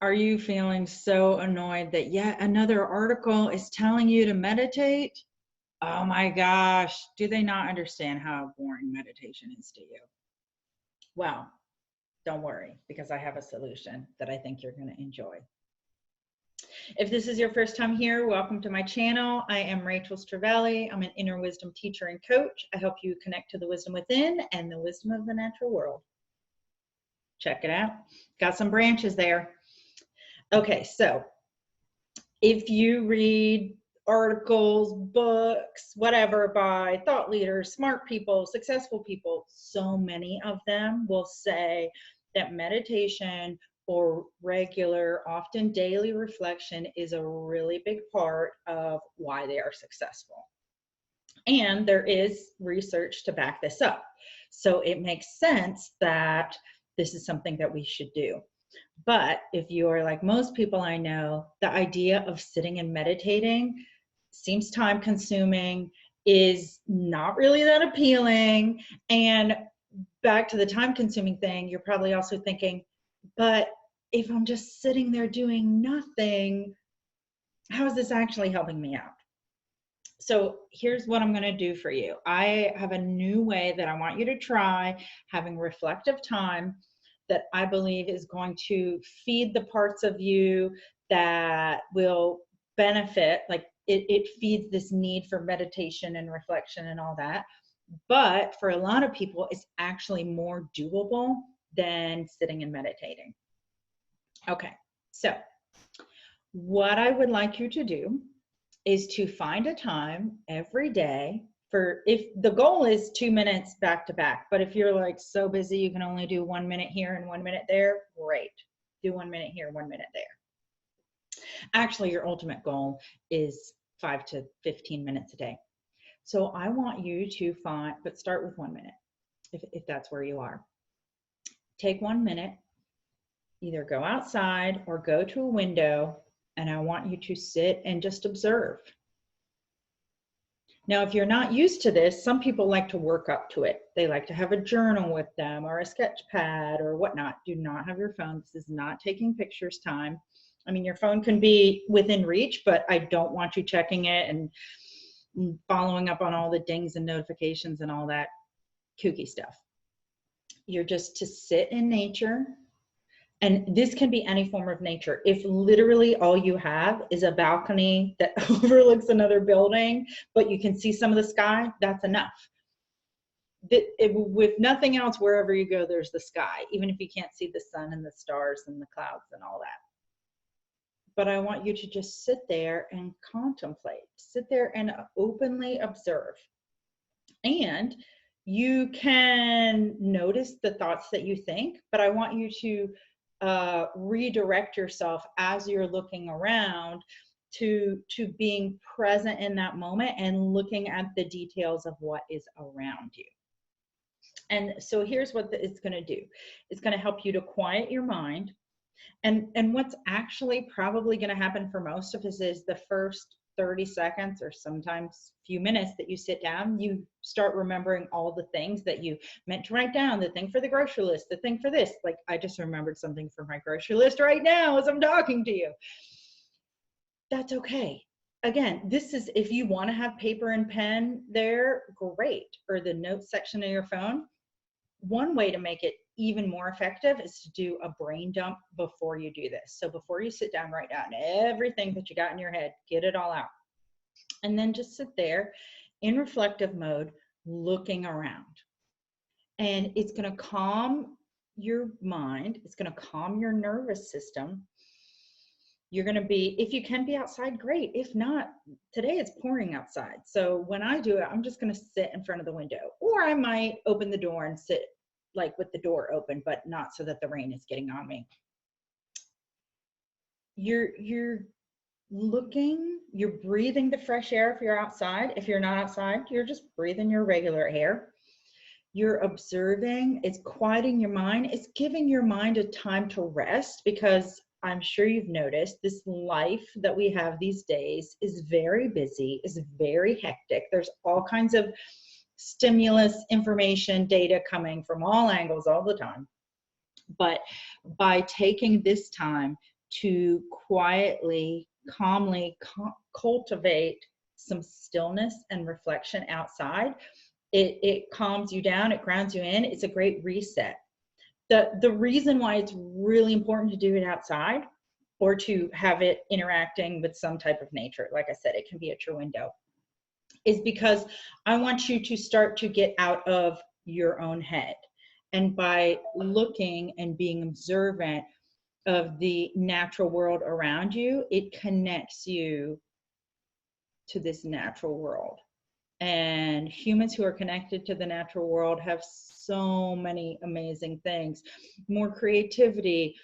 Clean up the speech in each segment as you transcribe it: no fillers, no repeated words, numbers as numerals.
Are you feeling so annoyed that yet another article is telling you to meditate? Oh my gosh, do they not understand how boring meditation is to you? Well, don't worry, because I have a solution that I think you're going to enjoy. If this is your first time here, welcome to my channel. I am Rachel Stravelli. I'm an inner wisdom teacher and coach. I help you connect to the wisdom within and the wisdom of the natural world. Check it out. Got some branches there. Okay, so if you read articles, books, whatever by thought leaders, smart people, successful people, so many of them will say that meditation or regular, often daily reflection is a really big part of why they are successful. And there is research to back this up. So it makes sense that this is something that we should do. But if you are like most people I know, the idea of sitting and meditating seems time consuming, is not really that appealing. And back to the time consuming thing, you're probably also thinking, but if I'm just sitting there doing nothing, how is this actually helping me out? So here's what I'm going to do for you. I have a new way that I want you to try having reflective time that I believe is going to feed the parts of you that will benefit, like it feeds this need for meditation and reflection and all that. But for a lot of people, it's actually more doable than sitting and meditating. Okay, so what I would like you to do is to find a time every day for, if the goal is 2 minutes back to back, but if you're like so busy you can only do 1 minute here and 1 minute there, great. Do 1 minute here, 1 minute there. Actually, your ultimate goal is 5 to 15 minutes a day. So I want you to find, but start with 1 minute, if that's where you are. Take 1 minute, either go outside or go to a window, and I want you to sit and just observe. Now, if you're not used to this, some people like to work up to it. They like to have a journal with them or a sketch pad or whatnot. Do not have your phone. This is not taking pictures time. I mean, your phone can be within reach, but I don't want you checking it and following up on all the dings and notifications and all that kooky stuff. You're just to sit in nature. And this can be any form of nature. If literally all you have is a balcony that overlooks another building, but you can see some of the sky, that's enough. With nothing else, wherever you go, there's the sky, even if you can't see the sun and the stars and the clouds and all that. But I want you to just sit there and contemplate. Sit there and openly observe. And you can notice the thoughts that you think, but I want you to redirect yourself as you're looking around to being present in that moment and looking at the details of what is around you. And so here's what it's going to do. It's going to help you to quiet your mind. And what's actually probably going to happen for most of us is the first 30 seconds or sometimes few minutes that you sit down, you start remembering all the things that you meant to write down, the thing for the grocery list, the thing for this. Like, I just remembered something for my grocery list right now as I'm talking to you. That's okay. Again, this is, if you want to have paper and pen there, great, or the notes section of your phone. One way to make it even more effective is to do a brain dump before you do this. So before you sit down, write down everything that you got in your head, get it all out. And then just sit there in reflective mode, looking around. And it's going to calm your mind. It's going to calm your nervous system. You're going to be, if you can be outside, great. If not, today it's pouring outside. So when I do it, I'm just going to sit in front of the window, or I might open the door and sit like with the door open, but not so that the rain is getting on me. You're looking, you're breathing the fresh air if you're outside. If you're not outside, you're just breathing your regular air. You're observing, it's quieting your mind. It's giving your mind a time to rest, because I'm sure you've noticed this life that we have these days is very busy, is very hectic. There's all kinds of stimulus, information, data coming from all angles all the time. But by taking this time to quietly, calmly cultivate some stillness and reflection outside. It calms you down, it grounds you in. It's a great reset. The reason why it's really important to do it outside, or to have it interacting with some type of nature, like I said, it can be at your window, is because I want you to start to get out of your own head. And by looking and being observant of the natural world around you, it connects you to this natural world. And humans who are connected to the natural world have so many amazing things: more creativity,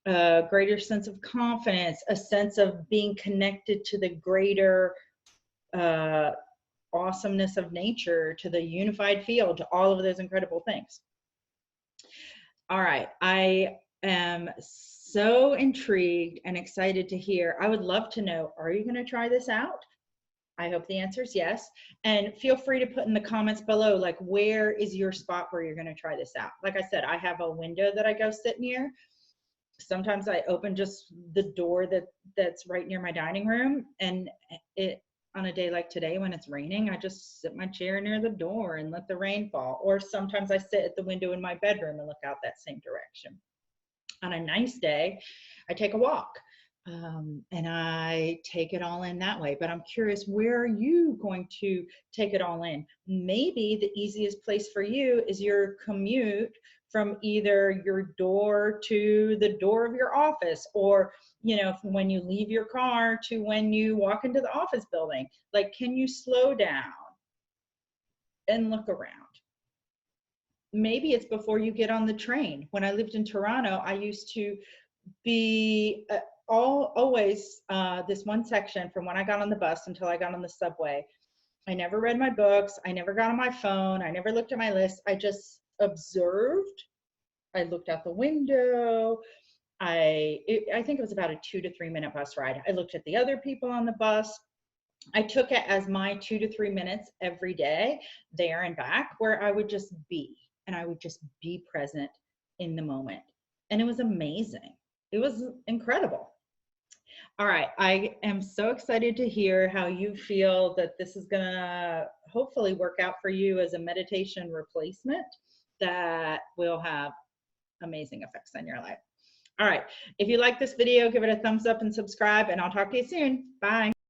a greater sense of confidence, a sense of being connected to the greater awesomeness of nature, to the unified field, to all of those incredible things. All right, I am so intrigued and excited to hear. I would love to know, are you going to try this out? I hope the answer is yes. And feel free to put in the comments below, like, where is your spot where you're going to try this out? Like I said, I have a window that I go sit near. Sometimes I open just the door that's right near my dining room, and it, on a day like today when it's raining, I just sit my chair near the door and let the rain fall. Or sometimes I sit at the window in my bedroom and look out that same direction. On a nice day, I take a walk. And I take it all in that way. But I'm curious, where are you going to take it all in? Maybe the easiest place for you is your commute from either your door to the door of your office, or, you know, from when you leave your car to when you walk into the office building. Like, can you slow down and look around? Maybe it's before you get on the train. When I lived in Toronto, I used to be always this one section from when I got on the bus until I got on the subway. I never read my books. I never got on my phone. I never looked at my list. I just observed. I looked out the window. I think it was about a 2 to 3 minute bus ride. I looked at the other people on the bus. I took it as my 2 to 3 minutes every day, there and back, where I would just be, and I would just be present in the moment. And it was amazing. It was incredible. All right, I am so excited to hear how you feel that this is gonna hopefully work out for you as a meditation replacement that will have amazing effects on your life. All right, if you like this video, give it a thumbs up and subscribe, and I'll talk to you soon. Bye.